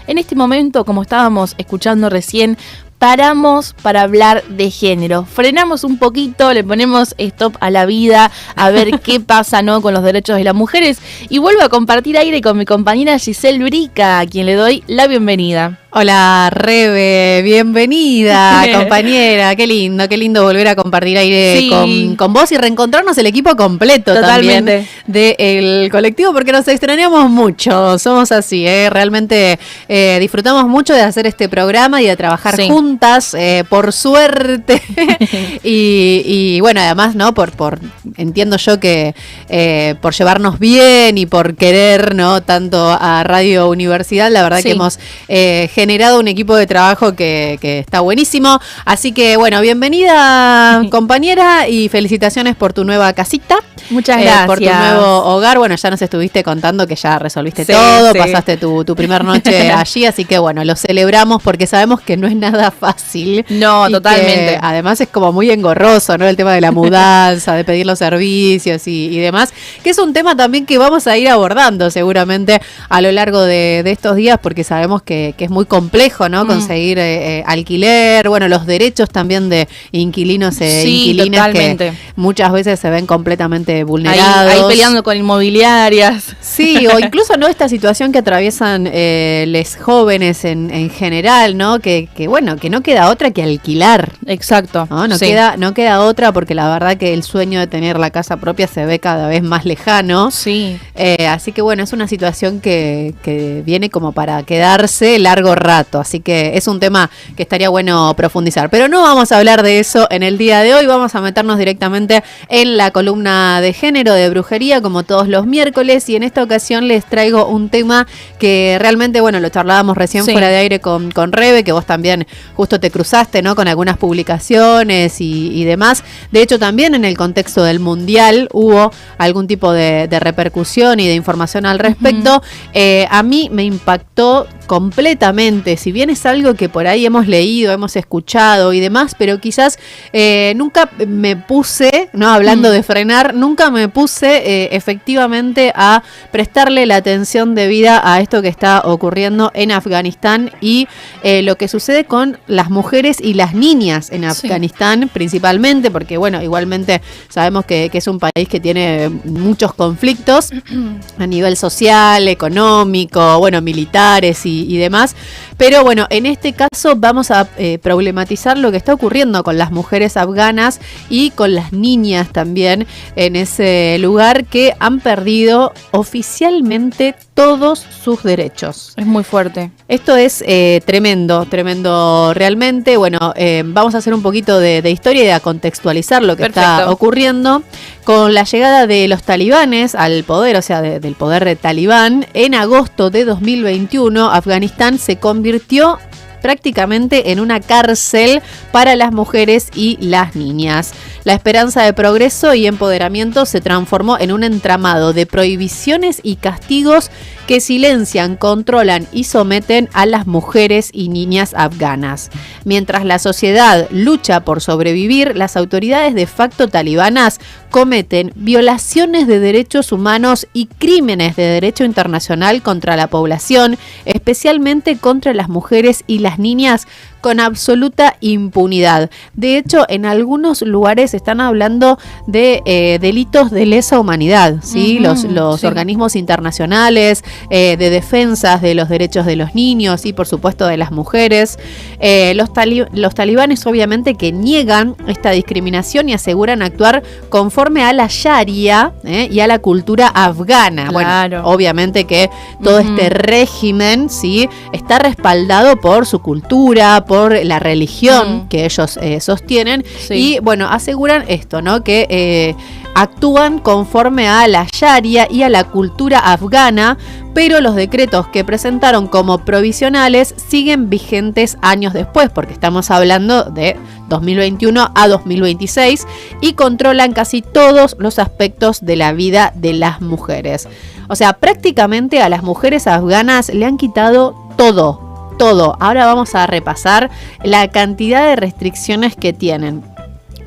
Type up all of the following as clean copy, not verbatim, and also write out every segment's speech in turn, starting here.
En este momento, como estábamos escuchando recién, paramos para hablar de género. Frenamos un poquito, le ponemos stop a la vida, a ver qué pasa, ¿no?, con los derechos de las mujeres. Y vuelvo a compartir aire con mi compañera Giselle Brica, a quien le doy la bienvenida. Hola, Rebe, bienvenida, compañera. Qué lindo volver a compartir aire con vos y reencontrarnos el equipo completo. Totalmente. También del colectivo, porque nos extrañamos mucho. Somos así, realmente disfrutamos mucho de hacer este programa y de trabajar juntas, por suerte. y bueno, además, ¿no? Entiendo yo que por llevarnos bien y por querer, ¿no?, tanto a Radio Universidad, la verdad que hemos generado un equipo de trabajo que está buenísimo. Así que, bueno, bienvenida, compañera, y felicitaciones por tu nueva casita. Muchas gracias. Por tu nuevo hogar. Bueno, ya nos estuviste contando que ya resolviste todo, pasaste tu primer noche allí, así que, bueno, lo celebramos porque sabemos que no es nada fácil. No, totalmente. Además es como muy engorroso, ¿no? El tema de la mudanza, de pedir los servicios y demás, que es un tema también que vamos a ir abordando seguramente a lo largo de estos días, porque sabemos que es muy complejo, ¿no? Conseguir alquiler, bueno, los derechos también de inquilinos e inquilinas totalmente, que muchas veces se ven completamente vulnerados. Ahí peleando con inmobiliarias. Sí, o incluso, ¿no?, esta situación que atraviesan les jóvenes en general, ¿no? Que bueno, que no queda otra que alquilar. Exacto. No queda otra, porque la verdad que el sueño de tener la casa propia se ve cada vez más lejano. Sí. Así que bueno, es una situación que viene como para quedarse largo rato, así que es un tema que estaría bueno profundizar, pero no vamos a hablar de eso en el día de hoy. Vamos a meternos directamente en la columna de género de Brujería, como todos los miércoles, y en esta ocasión les traigo un tema que realmente, bueno, lo charlábamos recién fuera de aire con Rebe, que vos también justo te cruzaste, ¿no?, con algunas publicaciones y demás. De hecho, también en el contexto del Mundial hubo algún tipo de repercusión y de información al respecto. A mí me impactó completamente, si bien es algo que por ahí hemos leído, hemos escuchado y demás, pero quizás nunca me puse, no hablando de frenar, nunca me puse efectivamente a prestarle la atención debida a esto que está ocurriendo en Afganistán y lo que sucede con las mujeres y las niñas en Afganistán, principalmente, porque bueno, igualmente sabemos que es un país que tiene muchos conflictos a nivel social, económico, bueno, militares y demás, pero bueno, en este caso vamos a problematizar lo que está ocurriendo con las mujeres afganas y con las niñas también en ese lugar, que han perdido oficialmente todos sus derechos. Es muy fuerte. Esto es tremendo realmente. Bueno, vamos a hacer un poquito de historia y a contextualizar lo que está ocurriendo. Con la llegada de los talibanes al poder, o sea, del poder de talibán, en agosto de 2021, Afganistán se convirtió prácticamente en una cárcel para las mujeres y las niñas. La esperanza de progreso y empoderamiento se transformó en un entramado de prohibiciones y castigos que silencian, controlan y someten a las mujeres y niñas afganas. Mientras la sociedad lucha por sobrevivir, las autoridades de facto talibanas cometen violaciones de derechos humanos y crímenes de derecho internacional contra la población, especialmente contra las mujeres y las niñas, con absoluta impunidad. De hecho, en algunos lugares están hablando de delitos de lesa humanidad, ¿sí? Los organismos internacionales de defensas de los derechos de los niños y, por supuesto, de las mujeres. Los talibanes, obviamente, que niegan esta discriminación y aseguran actuar conforme a la Sharia y a la cultura afgana. Claro. Bueno, obviamente que todo este régimen, ¿sí?, está respaldado por su cultura, por la religión que ellos sostienen, y bueno, aseguran esto, ¿no?, que actúan conforme a la Sharia y a la cultura afgana, pero los decretos que presentaron como provisionales siguen vigentes años después, porque estamos hablando de 2021 a 2026, y controlan casi todos los aspectos de la vida de las mujeres. O sea, prácticamente a las mujeres afganas le han quitado todo. Ahora vamos a repasar la cantidad de restricciones que tienen.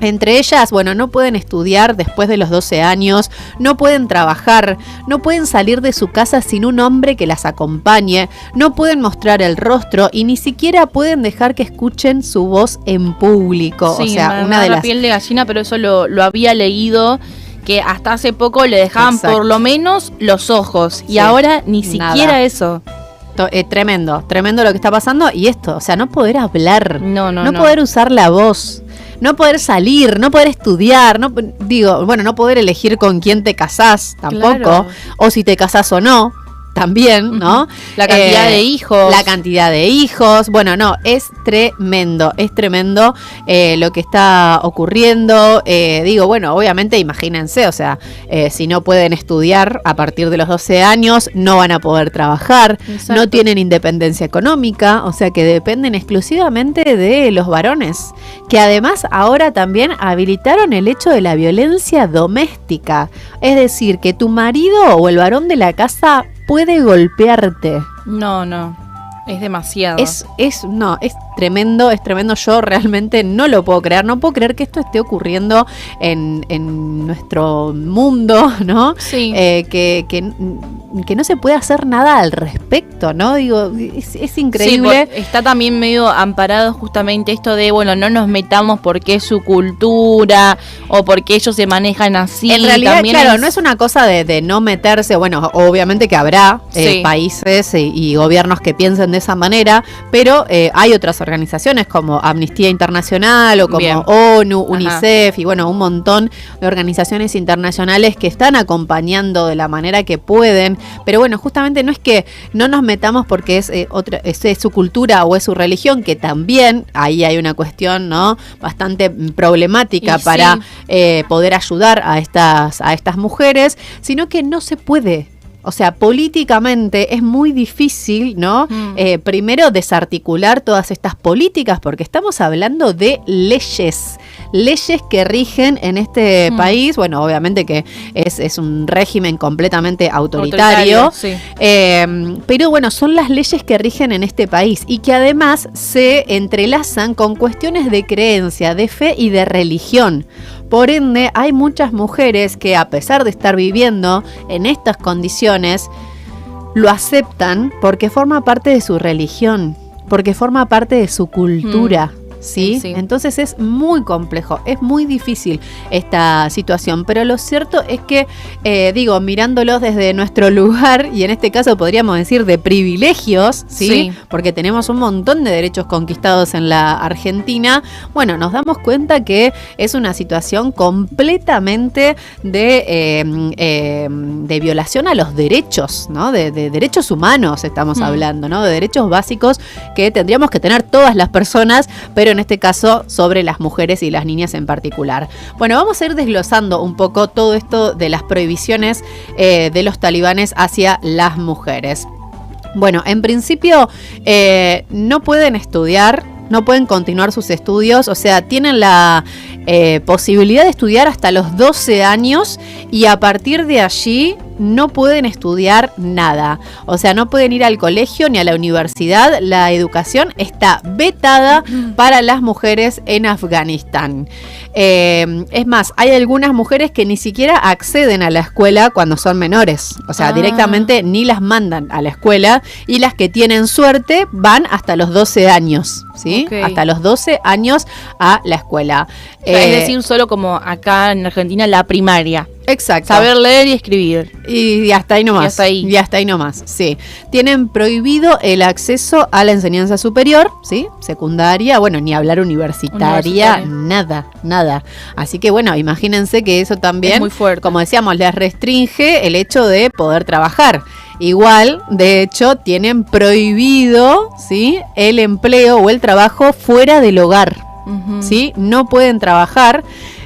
Entre ellas, bueno, no pueden estudiar después de los 12 años, no pueden trabajar, no pueden salir de su casa sin un hombre que las acompañe, no pueden mostrar el rostro y ni siquiera pueden dejar que escuchen su voz en público. Sí, o sea, me una da de la las... piel de gallina, pero eso lo había leído, que hasta hace poco le dejaban Exacto. por lo menos los ojos, y Sí, ahora ni nada. siquiera eso. Tremendo lo que está pasando. Y esto, o sea, no poder hablar, No. poder usar la voz, no poder salir, no poder estudiar, no poder elegir con quién te casás tampoco, Claro. o si te casás o no. También, ¿no? La cantidad de hijos. La cantidad de hijos. Bueno, no, es tremendo lo que está ocurriendo. Bueno, obviamente imagínense, o sea, si no pueden estudiar a partir de los 12 años, no van a poder trabajar, Exacto. no tienen independencia económica, o sea que dependen exclusivamente de los varones, que además ahora también habilitaron el hecho de la violencia doméstica. Es decir, que tu marido o el varón de la casa puede golpearte. No. Es demasiado. Es tremendo. Yo realmente no lo puedo creer. No puedo creer que esto esté ocurriendo en nuestro mundo, ¿no? Sí. Que no se puede hacer nada al respecto, ¿no? Digo, es increíble. Sí, está también medio amparado justamente esto de, bueno, no nos metamos porque es su cultura o porque ellos se manejan así. En realidad, también claro, no es una cosa de no meterse. Bueno, obviamente que habrá Sí. países y gobiernos que piensen de esa manera, pero hay otras organizaciones como Amnistía Internacional o como Bien. ONU, Ajá. UNICEF y bueno, un montón de organizaciones internacionales que están acompañando de la manera que pueden. Pero bueno, justamente no es que no nos metamos porque es su cultura o es su religión, que también ahí hay una cuestión, ¿no?, bastante problemática Y para sí. poder ayudar a estas mujeres, sino que no se puede. O sea, políticamente es muy difícil, ¿no? Primero desarticular todas estas políticas, porque estamos hablando de leyes que rigen en este país. Bueno, obviamente que es un régimen completamente autoritario. Sí. Pero bueno, son las leyes que rigen en este país y que además se entrelazan con cuestiones de creencia, de fe y de religión. Por ende, hay muchas mujeres que, a pesar de estar viviendo en estas condiciones, lo aceptan porque forma parte de su religión, porque forma parte de su cultura. ¿Sí? Sí. Entonces es muy complejo, es muy difícil esta situación, pero lo cierto es que, mirándolos desde nuestro lugar, y en este caso podríamos decir de privilegios, ¿sí? Sí. Porque tenemos un montón de derechos conquistados en la Argentina, bueno, nos damos cuenta que es una situación completamente de violación a los derechos, ¿no? De derechos humanos estamos hablando, ¿no? De derechos básicos que tendríamos que tener todas las personas, pero en este caso sobre las mujeres y las niñas en particular. Bueno, vamos a ir desglosando un poco todo esto de las prohibiciones de los talibanes hacia las mujeres. Bueno, en principio no pueden estudiar, no pueden continuar sus estudios, o sea, tienen la posibilidad de estudiar hasta los 12 años y a partir de allí no pueden estudiar nada. O sea, no pueden ir al colegio ni a la universidad. La educación está vetada para las mujeres en Afganistán. Es más, hay algunas mujeres que ni siquiera acceden a la escuela cuando son menores. O sea, directamente ni las mandan a la escuela, y las que tienen suerte van hasta los 12 años, ¿sí? Okay. Hasta los 12 años a la escuela. O sea, es decir, solo como acá en Argentina, la primaria. Exacto. Saber leer y escribir. Y hasta ahí nomás. Y hasta ahí nomás, sí. Tienen prohibido el acceso a la enseñanza superior, ¿sí? Secundaria, bueno, ni hablar universitaria. Nada. Así que bueno, imagínense que eso también, es muy fuerte. Como decíamos, les restringe el hecho de poder trabajar. Igual, de hecho, tienen prohibido, ¿sí?, el empleo o el trabajo fuera del hogar. ¿Sí? No pueden trabajar.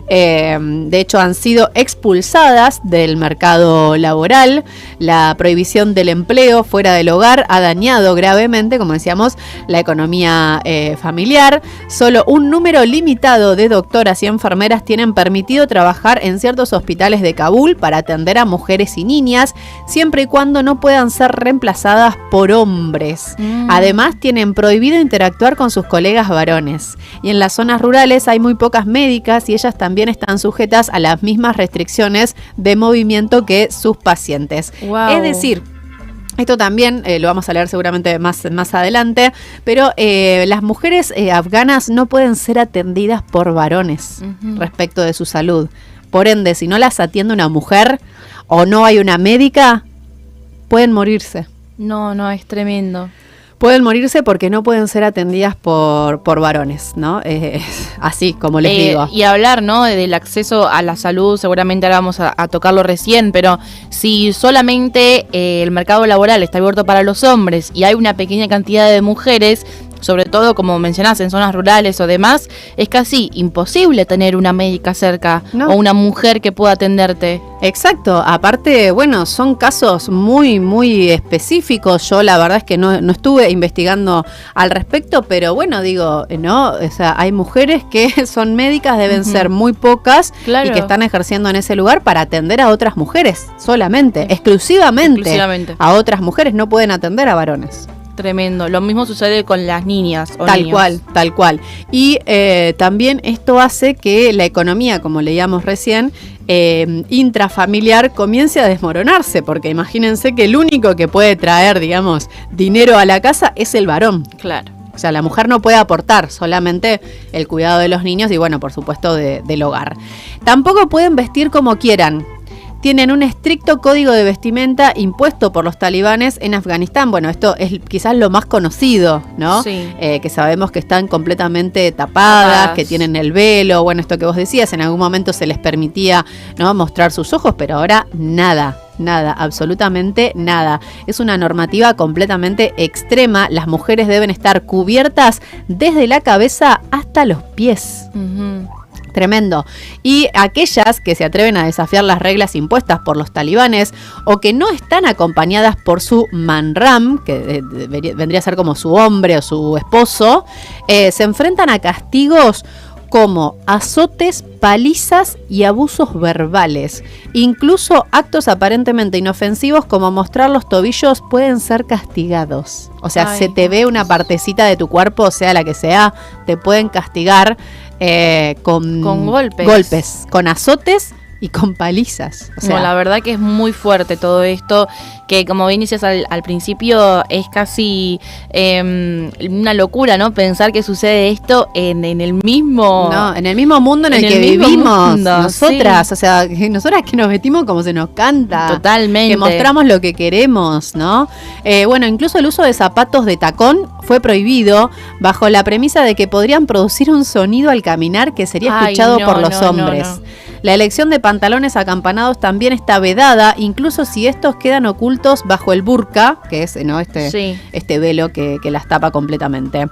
De hecho, han sido expulsadas del mercado laboral. La prohibición del empleo fuera del hogar ha dañado gravemente, como decíamos, la economía familiar. Solo un número limitado de doctoras y enfermeras tienen permitido trabajar en ciertos hospitales de Kabul para atender a mujeres y niñas, siempre y cuando no puedan ser reemplazadas por hombres. Además, tienen prohibido interactuar con sus colegas varones. Y en las zonas rurales hay muy pocas médicas y ellas también están sujetas a las mismas restricciones de movimiento que sus pacientes. Wow. Es decir, esto también lo vamos a leer seguramente más adelante, pero las mujeres afganas no pueden ser atendidas por varones respecto de su salud. Por ende, si no las atiende una mujer o no hay una médica, pueden morirse. No, es tremendo. Pueden morirse porque no pueden ser atendidas por varones, ¿no? Así, como les digo. Y hablar, ¿no?, del acceso a la salud, seguramente ahora vamos a tocarlo recién, pero si solamente el mercado laboral está abierto para los hombres y hay una pequeña cantidad de mujeres, sobre todo, como mencionás, en zonas rurales o demás, es casi imposible tener una médica cerca, ¿no?, o una mujer que pueda atenderte. Exacto, aparte, bueno, son casos muy, muy específicos. Yo la verdad es que no estuve investigando al respecto, pero bueno, digo, ¿no? O sea, hay mujeres que son médicas, deben ser muy pocas, claro, y que están ejerciendo en ese lugar para atender a otras mujeres, solamente, exclusivamente a otras mujeres, no pueden atender a varones. Tremendo. Lo mismo sucede con las niñas o tal niños. Tal cual. Y también esto hace que la economía, como leíamos recién, intrafamiliar comience a desmoronarse, porque imagínense que el único que puede traer, digamos, dinero a la casa es el varón. Claro. O sea, la mujer no puede aportar, solamente el cuidado de los niños y, bueno, por supuesto, del hogar. Tampoco pueden vestir como quieran. Tienen un estricto código de vestimenta impuesto por los talibanes en Afganistán. Bueno, esto es quizás lo más conocido, ¿no? Sí. Que sabemos que están completamente tapadas, que tienen el velo. Bueno, esto que vos decías, en algún momento se les permitía, ¿no?, mostrar sus ojos, pero ahora nada, absolutamente nada. Es una normativa completamente extrema. Las mujeres deben estar cubiertas desde la cabeza hasta los pies. Tremendo. Y aquellas que se atreven a desafiar las reglas impuestas por los talibanes o que no están acompañadas por su manram, que vendría a ser como su hombre o su esposo, se enfrentan a castigos como azotes, palizas y abusos verbales. Incluso actos aparentemente inofensivos como mostrar los tobillos pueden ser castigados. O sea, se te ve una partecita de tu cuerpo, sea la que sea, te pueden castigar con golpes, con azotes y con palizas. O sea, no, la verdad que es muy fuerte todo esto, que como bien decías al principio, es casi una locura, ¿no? Pensar que sucede esto en el mismo... No, en el mismo mundo en el que vivimos mundo, nosotras. Sí. O sea, nosotras que nos vestimos como se nos canta. Totalmente. Que mostramos lo que queremos, ¿no? Bueno, incluso el uso de zapatos de tacón fue prohibido bajo la premisa de que podrían producir un sonido al caminar que sería escuchado por los hombres. No. La elección de pantalones acampanados también está vedada, incluso si estos quedan ocultos bajo el burka, que es, ¿no?, este velo que las tapa completamente.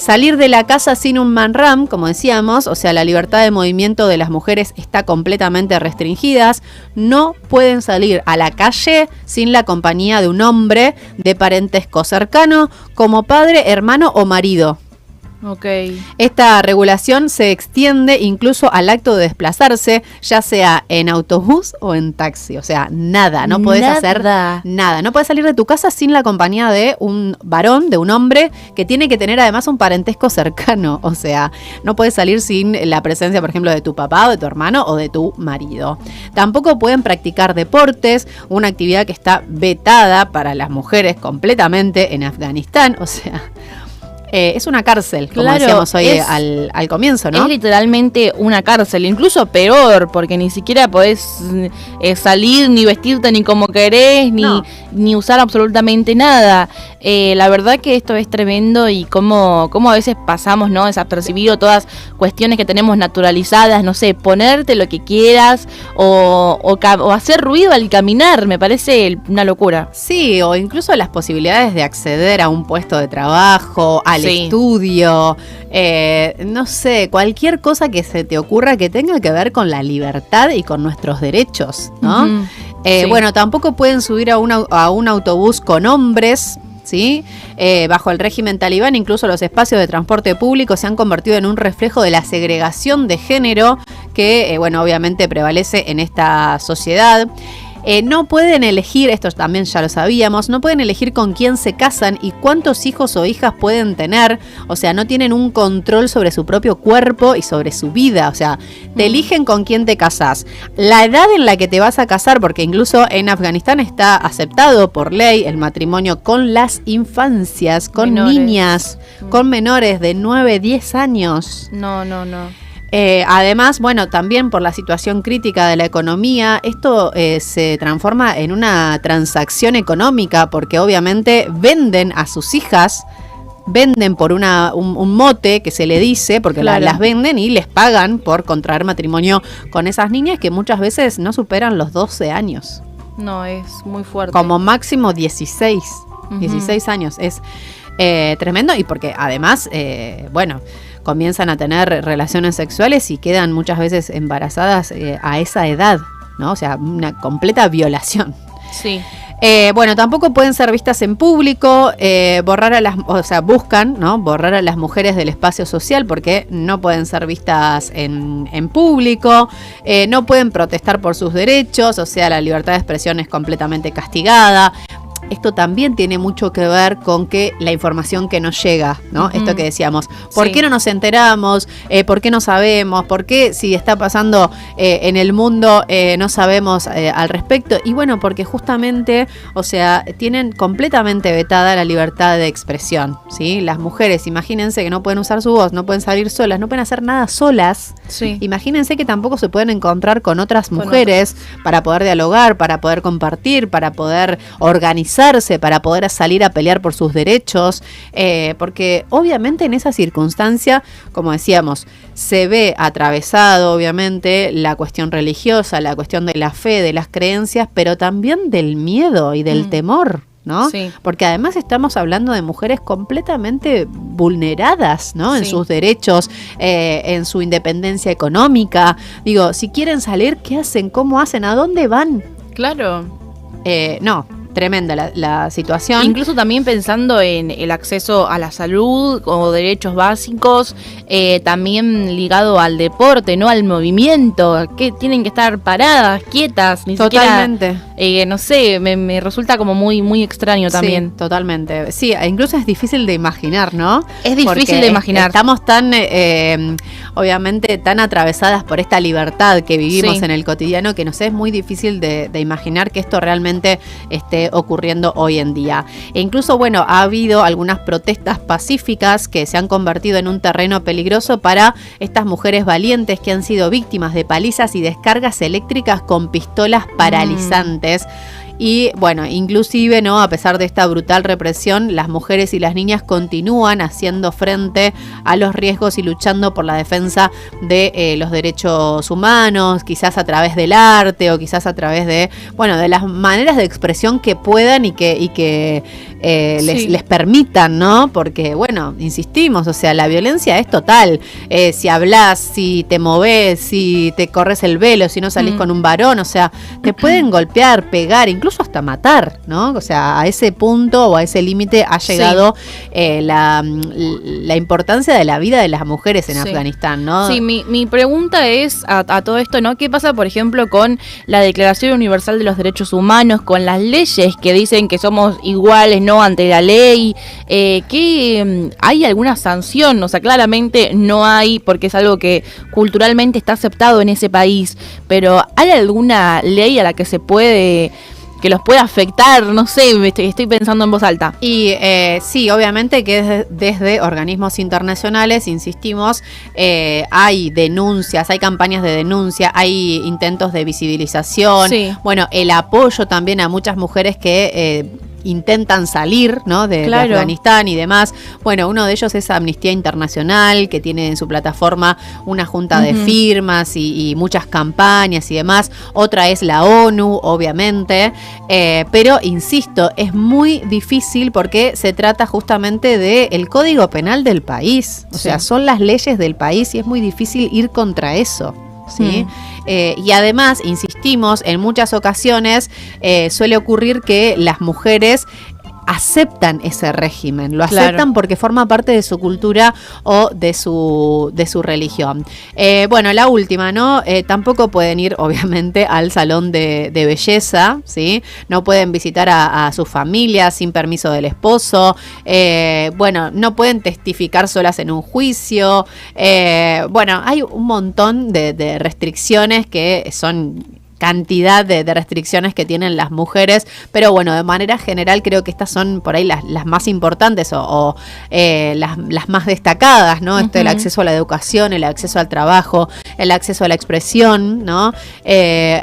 Salir de la casa sin un manram, como decíamos, o sea, la libertad de movimiento de las mujeres está completamente restringida. No pueden salir a la calle sin la compañía de un hombre de parentesco cercano, como padre, hermano o marido. Okay. Esta regulación se extiende incluso al acto de desplazarse, ya sea en autobús o en taxi. O sea, no podés hacer nada. No podés salir de tu casa sin la compañía de un varón, de un hombre, que tiene que tener además un parentesco cercano. O sea, no podés salir sin la presencia, por ejemplo, de tu papá o de tu hermano o de tu marido. Tampoco pueden practicar deportes, una actividad que está vetada para las mujeres completamente en Afganistán. O sea... es una cárcel, como decíamos hoy al comienzo, ¿no? Es literalmente una cárcel, incluso peor, porque ni siquiera podés salir, ni vestirte ni como querés, ni usar absolutamente nada. La verdad que esto es tremendo y cómo a veces pasamos, ¿no? Desapercibido todas cuestiones que tenemos naturalizadas, no sé, ponerte lo que quieras o hacer ruido al caminar, me parece una locura. Sí, o incluso las posibilidades de acceder a un puesto de trabajo, al estudio, no sé, cualquier cosa que se te ocurra que tenga que ver con la libertad y con nuestros derechos, ¿no? Uh-huh. Bueno, tampoco pueden subir a un autobús con hombres, ¿sí? Bajo el régimen talibán, incluso los espacios de transporte público se han convertido en un reflejo de la segregación de género que, bueno, obviamente prevalece en esta sociedad. No pueden elegir, esto también ya lo sabíamos, no pueden elegir con quién se casan y cuántos hijos o hijas pueden tener. O sea, no tienen un control sobre su propio cuerpo y sobre su vida. O sea, te eligen con quién te casas. La edad en la que te vas a casar, porque incluso en Afganistán está aceptado por ley el matrimonio con las infancias, con niñas, con menores de 9, 10 años. No. Además, bueno, también por la situación crítica de la economía, esto se transforma en una transacción económica porque obviamente venden a sus hijas, venden por un mote que se le dice, porque las venden y les pagan por contraer matrimonio con esas niñas que muchas veces no superan los 12 años. No, es muy fuerte. Como máximo 16 años. Es tremendo y porque además, bueno, comienzan a tener relaciones sexuales y quedan muchas veces embarazadas a esa edad, ¿no? O sea, una completa violación. Sí. Bueno, tampoco pueden ser vistas en público, buscan, ¿no? Borrar a las mujeres del espacio social porque no pueden ser vistas en público, no pueden protestar por sus derechos, o sea, la libertad de expresión es completamente castigada. Esto también tiene mucho que ver con que la información que nos llega, ¿no? Uh-huh. Esto que decíamos, ¿por qué no nos enteramos? ¿Por qué no sabemos? ¿Por qué si está pasando en el mundo no sabemos al respecto? Y bueno, porque justamente, o sea, tienen completamente vetada la libertad de expresión, ¿sí? Las mujeres, imagínense que no pueden usar su voz, no pueden salir solas, no pueden hacer nada solas. Sí. Imagínense que tampoco se pueden encontrar con otras mujeres para poder dialogar, para poder compartir, para poder organizar, para poder salir a pelear por sus derechos, porque obviamente en esa circunstancia, como decíamos, se ve atravesado obviamente la cuestión religiosa, la cuestión de la fe, de las creencias, pero también del miedo y del temor, ¿no? Sí. Porque además estamos hablando de mujeres completamente vulneradas, ¿no? En sus derechos, en su independencia económica. Digo, si quieren salir, ¿qué hacen? ¿Cómo hacen? ¿A dónde van? Claro. No. Tremenda la situación. Incluso también pensando en el acceso a la salud o derechos básicos, también ligado al deporte, ¿no? Al movimiento, que tienen que estar paradas, quietas, ni totalmente. Siquiera, no sé, me resulta como muy extraño también. Sí, totalmente. Sí, incluso es difícil de imaginar, ¿no? Es difícil de imaginar. Estamos tan, obviamente, tan atravesadas por esta libertad que vivimos en el cotidiano que nos es muy difícil de imaginar que esto realmente esté ocurriendo hoy en día. E incluso, bueno, ha habido algunas protestas pacíficas que se han convertido en un terreno peligroso para estas mujeres valientes que han sido víctimas de palizas y descargas eléctricas con pistolas paralizantes. Y bueno, inclusive, ¿no? A pesar de esta brutal represión, las mujeres y las niñas continúan haciendo frente a los riesgos y luchando por la defensa de los derechos humanos, quizás a través del arte o quizás a través de, bueno, de las maneras de expresión que puedan y que les permitan, ¿no? Porque, bueno, insistimos, o sea, la violencia es total. Si hablas, si te movés, si te corres el velo, si no salís con un varón, o sea, te pueden golpear, pegar, incluso hasta matar, ¿no? O sea, a ese punto o a ese límite ha llegado la importancia de la vida de las mujeres en Afganistán, ¿no? Sí, mi pregunta es a todo esto, ¿no? ¿Qué pasa, por ejemplo, con la Declaración Universal de los Derechos Humanos, con las leyes que dicen que somos iguales, ¿no? Ante la ley, que hay alguna sanción, o sea, claramente no hay, porque es algo que culturalmente está aceptado en ese país, pero ¿hay alguna ley a la que se puede, que los pueda afectar? No sé, estoy pensando en voz alta. Y sí, obviamente que desde organismos internacionales, insistimos, hay denuncias, hay campañas de denuncia, hay intentos de visibilización, bueno, el apoyo también a muchas mujeres que intentan salir, ¿no? de Afganistán y demás. Bueno, uno de ellos es Amnistía Internacional, que tiene en su plataforma una junta de firmas y muchas campañas y demás. Otra es la ONU, obviamente, pero insisto, es muy difícil porque se trata justamente del Código Penal del país. O sea, son las leyes del país y es muy difícil ir contra eso. ¿Sí? Y además, insistimos, en muchas ocasiones suele ocurrir que las mujeres aceptan ese régimen, lo aceptan porque forma parte de su cultura o de su religión. Bueno, la última, ¿no? Tampoco pueden ir, obviamente, al salón de belleza, ¿sí? No pueden visitar a sus familias sin permiso del esposo. Bueno, no pueden testificar solas en un juicio. Bueno, hay un montón de restricciones que son cantidad de restricciones que tienen las mujeres, pero bueno, de manera general creo que estas son por ahí las más importantes o las más destacadas, ¿no? El acceso a la educación, el acceso al trabajo, el acceso a la expresión, ¿no?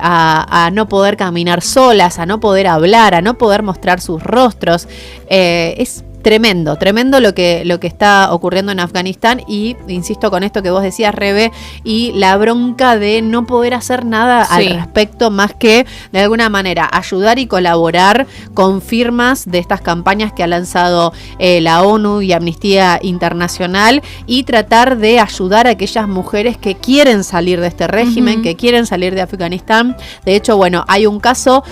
A no poder caminar solas, a no poder hablar, a no poder mostrar sus rostros. Es tremendo lo que está ocurriendo en Afganistán y insisto con esto que vos decías, Rebe, y la bronca de no poder hacer nada al respecto más que de alguna manera ayudar y colaborar con firmas de estas campañas que ha lanzado la ONU y Amnistía Internacional y tratar de ayudar a aquellas mujeres que quieren salir de este régimen, que quieren salir de Afganistán. De hecho, bueno, hay un caso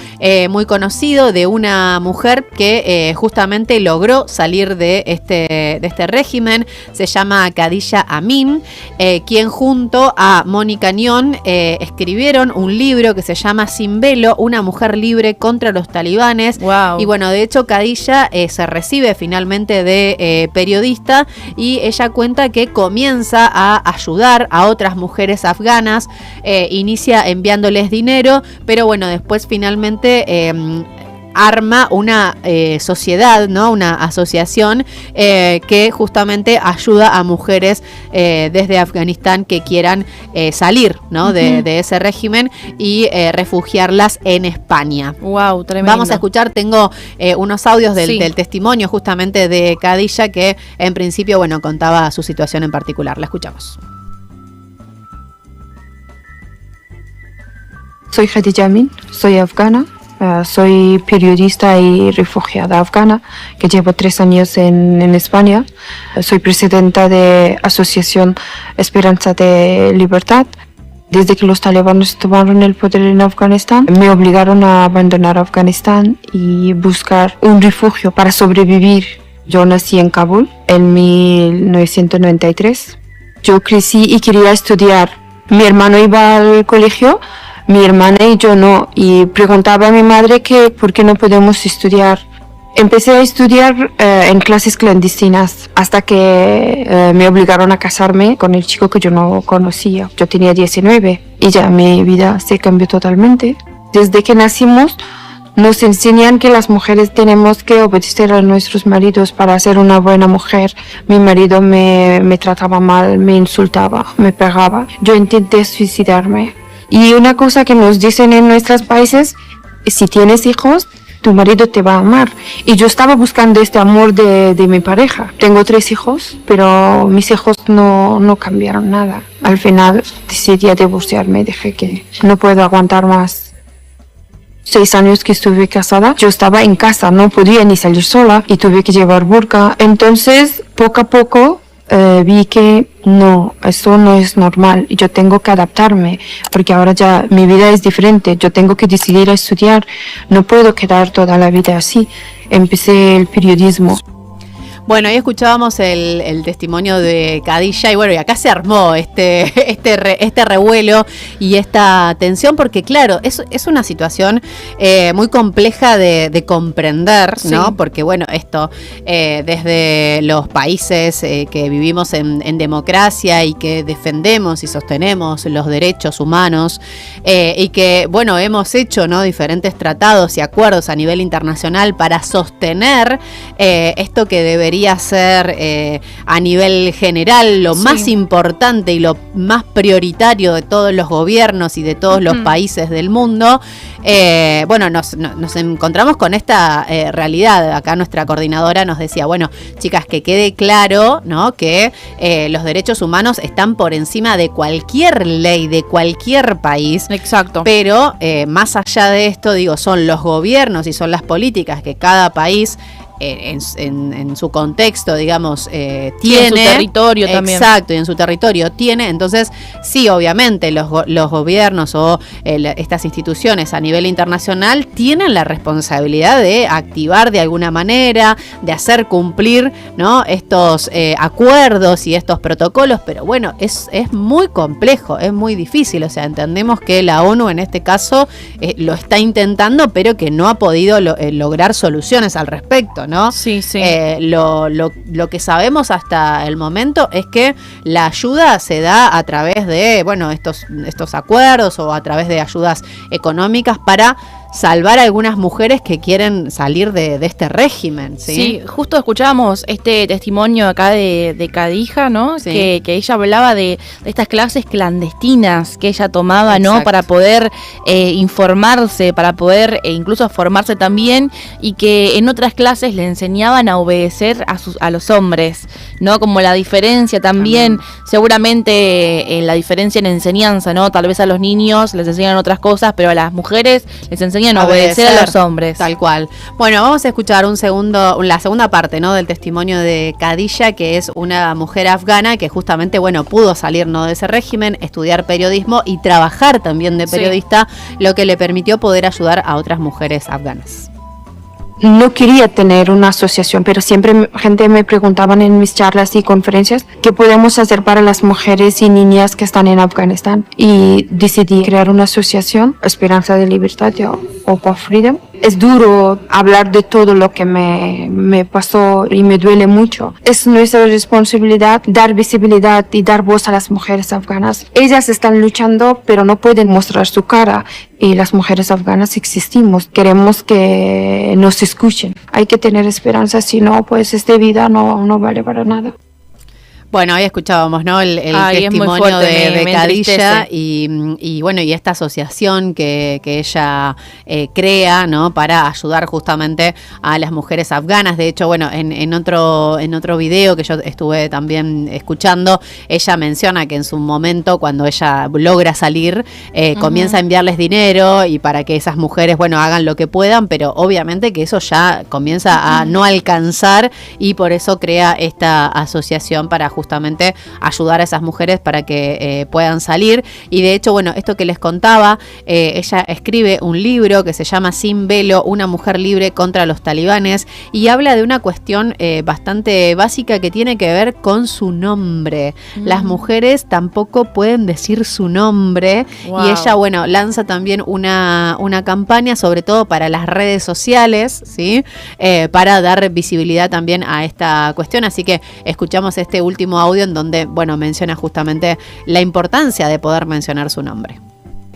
muy conocido de una mujer que justamente logró salir de este régimen. Se llama Khadija Amin, quien junto a Mónica Ñón escribieron un libro que se llama Sin Velo, una mujer libre contra los talibanes. Wow. Y bueno, de hecho Khadija se recibe finalmente de periodista y ella cuenta que comienza a ayudar a otras mujeres afganas, inicia enviándoles dinero, pero bueno, después finalmente arma una sociedad, ¿no? Una asociación que justamente ayuda a mujeres desde Afganistán que quieran salir, ¿no? de ese régimen y refugiarlas en España. Wow, tremendo. Vamos a escuchar, tengo unos audios del testimonio justamente de Khadija que en principio, bueno, contaba su situación en particular. La escuchamos. Soy Khadija Amin, soy afgana. Soy periodista y refugiada afgana que llevo 3 años en España. Soy presidenta de Asociación Esperanza de Libertad. Desde que los talibanes tomaron el poder en Afganistán, me obligaron a abandonar Afganistán y buscar un refugio para sobrevivir. Yo nací en Kabul en 1993. Yo crecí y quería estudiar. Mi hermano iba al colegio, mi hermana y yo no, y preguntaba a mi madre que por qué no podemos estudiar. Empecé a estudiar en clases clandestinas hasta que me obligaron a casarme con el chico que yo no conocía. Yo tenía 19 y ya mi vida se cambió totalmente. Desde que nacimos nos enseñan que las mujeres tenemos que obedecer a nuestros maridos para ser una buena mujer. Mi marido me trataba mal, me insultaba, me pegaba. Yo intenté suicidarme. Y una cosa que nos dicen en nuestros países, si tienes hijos, tu marido te va a amar. Y yo estaba buscando este amor de mi pareja. Tengo 3 hijos, pero mis hijos no cambiaron nada. Al final decidí divorciarme, dije que no puedo aguantar más. 6 años que estuve casada, yo estaba en casa, no podía ni salir sola y tuve que llevar burka. Entonces, poco a poco, vi que no, eso no es normal y yo tengo que adaptarme porque ahora ya mi vida es diferente, yo tengo que decidir a estudiar, no puedo quedar toda la vida así. Empecé el periodismo. Bueno, ahí escuchábamos el testimonio de Khadija y bueno, y acá se armó este revuelo y esta tensión porque claro, es una situación muy compleja de comprender, ¿no? Sí. Porque bueno, esto desde los países que vivimos en democracia y que defendemos y sostenemos los derechos humanos y que bueno, hemos hecho, ¿no? Diferentes tratados y acuerdos a nivel internacional para sostener esto que debería debería ser a nivel general lo más importante y lo más prioritario de todos los gobiernos y de todos los países del mundo, bueno, nos encontramos con esta realidad. Acá nuestra coordinadora nos decía, bueno, chicas, que quede claro, ¿no?, que los derechos humanos están por encima de cualquier ley, de cualquier país. Exacto. Pero más allá de esto, digo, son los gobiernos y son las políticas que cada país en su contexto, digamos, tiene. Y en su territorio también. Exacto, y en su territorio tiene. Entonces, sí, obviamente, los gobiernos o estas instituciones a nivel internacional tienen la responsabilidad de activar de alguna manera, de hacer cumplir, ¿no?, estos acuerdos y estos protocolos, pero bueno, es muy complejo, es muy difícil. O sea, entendemos que la ONU en este caso lo está intentando, pero que no ha podido lograr soluciones al respecto, ¿no? Sí, sí. Lo que sabemos hasta el momento es que la ayuda se da a través de, bueno, estos acuerdos o a través de ayudas económicas para salvar a algunas mujeres que quieren salir de este régimen, ¿sí? Sí, justo escuchábamos este testimonio acá de Khadija, ¿no? Sí. Que ella hablaba de estas clases clandestinas que ella tomaba, exacto, ¿no? Para poder informarse, para poder incluso formarse también, y que en otras clases le enseñaban a obedecer a los hombres, ¿no? Como la diferencia también, seguramente la diferencia en enseñanza, ¿no? Tal vez a los niños les enseñan otras cosas, pero a las mujeres les enseñan a obedecer a los hombres. Tal cual. Bueno, vamos a escuchar la segunda parte, ¿no?, del testimonio de Khadija, que es una mujer afgana que justamente, bueno, pudo salir, ¿no?, de ese régimen, estudiar periodismo y trabajar también de periodista, lo que le permitió poder ayudar a otras mujeres afganas. No quería tener una asociación, pero siempre gente me preguntaban en mis charlas y conferencias qué podemos hacer para las mujeres y niñas que están en Afganistán. Y decidí crear una asociación, Esperanza de Libertad, Hope of Freedom. Es duro hablar de todo lo que me pasó y me duele mucho. Es nuestra responsabilidad dar visibilidad y dar voz a las mujeres afganas. Ellas están luchando, pero no pueden mostrar su cara. Y las mujeres afganas existimos. Queremos que nos escuchen. Hay que tener esperanza, si no, pues esta vida no vale para nada. Bueno, ahí escuchábamos, ¿no?, el testimonio de Khadija y bueno, y esta asociación que ella crea, ¿no?, para ayudar justamente a las mujeres afganas. De hecho, bueno, en otro video que yo estuve también escuchando, ella menciona que en su momento, cuando ella logra salir, comienza a enviarles dinero y para que esas mujeres, bueno, hagan lo que puedan, pero obviamente que eso ya comienza a no alcanzar, y por eso crea esta asociación para justamente ayudar a esas mujeres para que puedan salir. Y de hecho, bueno, esto que les contaba, ella escribe un libro que se llama Sin Velo, una mujer libre contra los talibanes, y habla de una cuestión bastante básica que tiene que ver con su nombre. Las mujeres tampoco pueden decir su nombre. Wow. Y ella, bueno, lanza también una campaña, sobre todo para las redes sociales, ¿sí? Para dar visibilidad también a esta cuestión. Así que escuchamos este último audio en donde, bueno, menciona justamente la importancia de poder mencionar su nombre.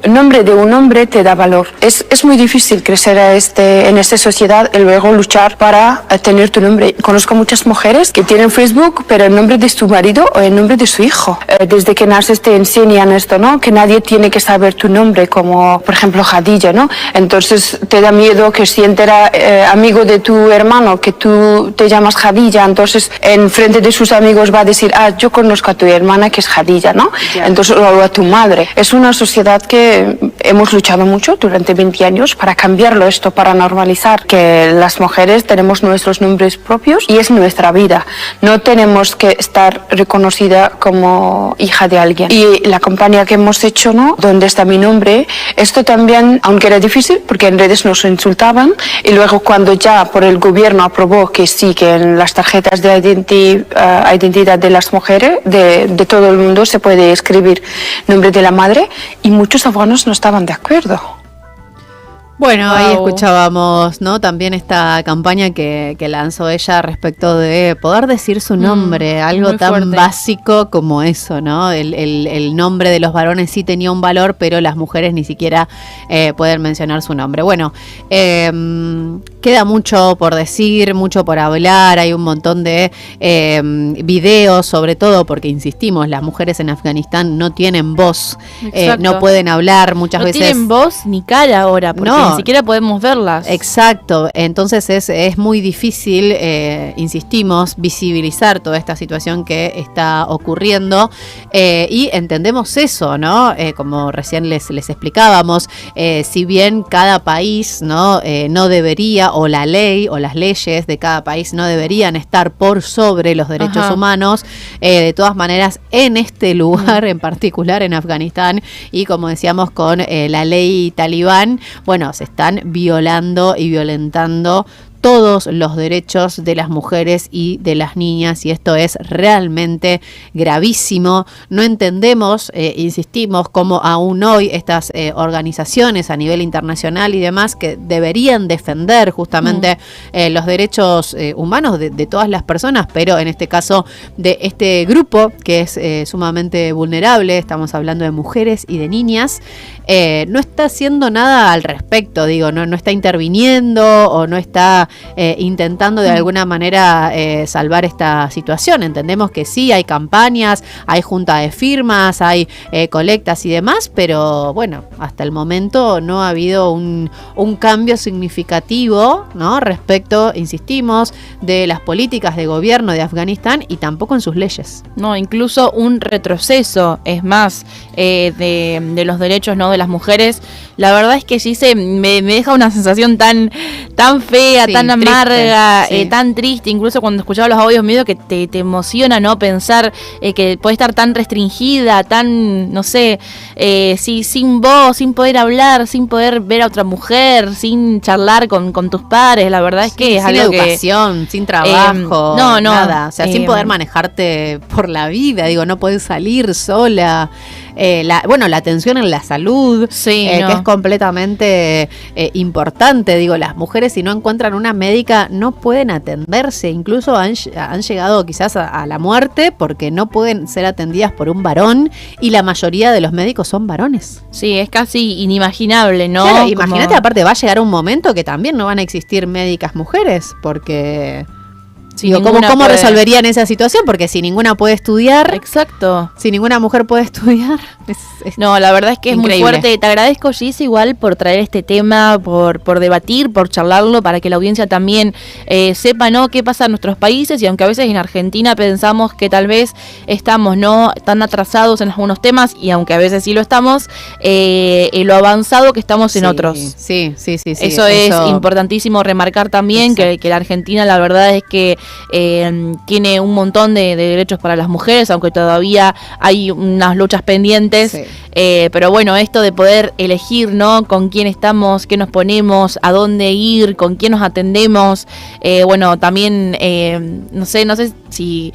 El nombre de un hombre te da valor. Es muy difícil crecer en esta sociedad y luego luchar para tener tu nombre. Conozco muchas mujeres que tienen Facebook, pero el nombre de su marido o el nombre de su hijo. Desde que naces te enseñan esto, ¿no? Que nadie tiene que saber tu nombre, como por ejemplo Khadija, ¿no? Entonces te da miedo que si entera amigo de tu hermano que tú te llamas Khadija, entonces en frente de sus amigos va a decir, yo conozco a tu hermana que es Khadija, ¿no? Yeah. Entonces, o a tu madre. Es una sociedad que hemos luchado mucho durante 20 años para cambiarlo esto, para normalizar que las mujeres tenemos nuestros nombres propios y es nuestra vida. No tenemos que estar reconocida como hija de alguien. Y la campaña que hemos hecho, ¿no?, ¿dónde está mi nombre? Esto también, aunque era difícil, porque en redes nos insultaban, y luego cuando ya por el gobierno aprobó que sí, que en las tarjetas de identidad de las mujeres, de todo el mundo, se puede escribir nombre de la madre, y muchos afganos no estaban de acuerdo. Bueno, Wow. ahí escuchábamos, ¿no? También esta campaña que lanzó ella respecto de poder decir su nombre, algo muy tan fuerte. básico como eso, ¿no? El nombre de los varones sí tenía un valor, pero las mujeres ni siquiera pueden mencionar su nombre. Bueno, queda mucho por decir, mucho por hablar, hay un montón de videos, sobre todo porque, insistimos, las mujeres en Afganistán no tienen voz, Exacto. no pueden hablar muchas No veces. tienen voz ni cara ahora, porque No. ni siquiera podemos verlas. Exacto, entonces es muy difícil, insistimos, visibilizar toda esta situación que está ocurriendo y entendemos eso, ¿no? Como recién les explicábamos, si bien cada país no debería, o la ley o las leyes de cada país no deberían estar por sobre los derechos Ajá. humanos, de todas maneras en este lugar en particular, en Afganistán, y como decíamos con la ley talibán, bueno, se están violando y violentando todos los derechos de las mujeres y de las niñas, y esto es realmente gravísimo. No entendemos, insistimos, cómo aún hoy estas organizaciones a nivel internacional y demás que deberían defender justamente los derechos humanos de todas las personas, pero en este caso de este grupo que es sumamente vulnerable, estamos hablando de mujeres y de niñas, no está haciendo nada al respecto, digo, no está interviniendo o no está intentando de alguna manera salvar esta situación. Entendemos que sí, hay campañas, hay junta de firmas, hay colectas y demás, pero bueno, hasta el momento no ha habido un cambio significativo, ¿no? Respecto, insistimos, de las políticas de gobierno de Afganistán y tampoco en sus leyes. No, incluso un retroceso, es más, de los derechos, ¿no?, de las mujeres. La verdad es que sí me deja una sensación tan fea, Sí, tan amarga, triste, sí. tan triste. Incluso cuando escuchaba los audios medio que te emociona, ¿no?, pensar que puede estar tan restringida, tan, no sé, sí, sin voz, sin poder hablar, sin poder ver a otra mujer, sin charlar con tus pares. La verdad es que es sin algo educación, sin trabajo, no, nada, o sea, sin poder manejarte por la vida, digo, no podés salir sola. La atención en la salud, Sí, que es completamente importante, digo, las mujeres si no encuentran una médica no pueden atenderse, incluso han llegado quizás a la muerte porque no pueden ser atendidas por un varón y la mayoría de los médicos son varones. Sí, es casi inimaginable, ¿no? Claro, Como- imagínate, aparte va a llegar un momento que también no van a existir médicas mujeres, porque si digo, ninguna ¿cómo puede- resolverían esa situación? Porque si ninguna puede estudiar, Exacto. si ninguna mujer puede estudiar, es No, la verdad es que es muy increíble. fuerte. Te agradezco, Gis, igual por traer este tema, por debatir, por charlarlo, para que la audiencia también sepa, ¿no?, qué pasa en nuestros países, y aunque a veces en Argentina pensamos que tal vez estamos, ¿no?, tan atrasados en algunos temas, y aunque a veces sí lo estamos, lo avanzado que estamos en Sí, otros. Sí. Eso es importantísimo remarcar también, que la Argentina la verdad es que tiene un montón de derechos para las mujeres, aunque todavía hay unas luchas pendientes. Sí. Pero bueno, esto de poder elegir, ¿no?, con quién estamos, qué nos ponemos, a dónde ir, con quién nos atendemos. Bueno, también no sé si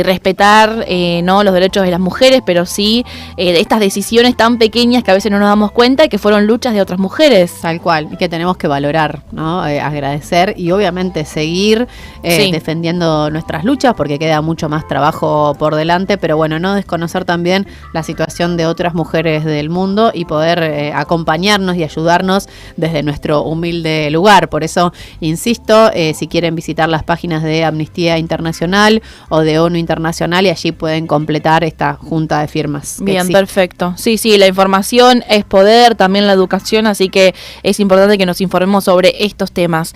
respetar, ¿no?, los derechos de las mujeres, pero sí de estas decisiones tan pequeñas que a veces no nos damos cuenta y que fueron luchas de otras mujeres. Tal cual, y que tenemos que valorar, ¿no? Agradecer y obviamente seguir Sí. defendiendo nuestras luchas, porque queda mucho más trabajo por delante, pero bueno, no desconocer también la situación de otras mujeres del mundo y poder acompañarnos y ayudarnos desde nuestro humilde lugar. Por eso, insisto, si quieren visitar las páginas de Amnistía Internacional o de ONU Internacional, y allí pueden completar esta junta de firmas. que Bien, existe. perfecto. Sí, la información es poder, también la educación, así que es importante que nos informemos sobre estos temas.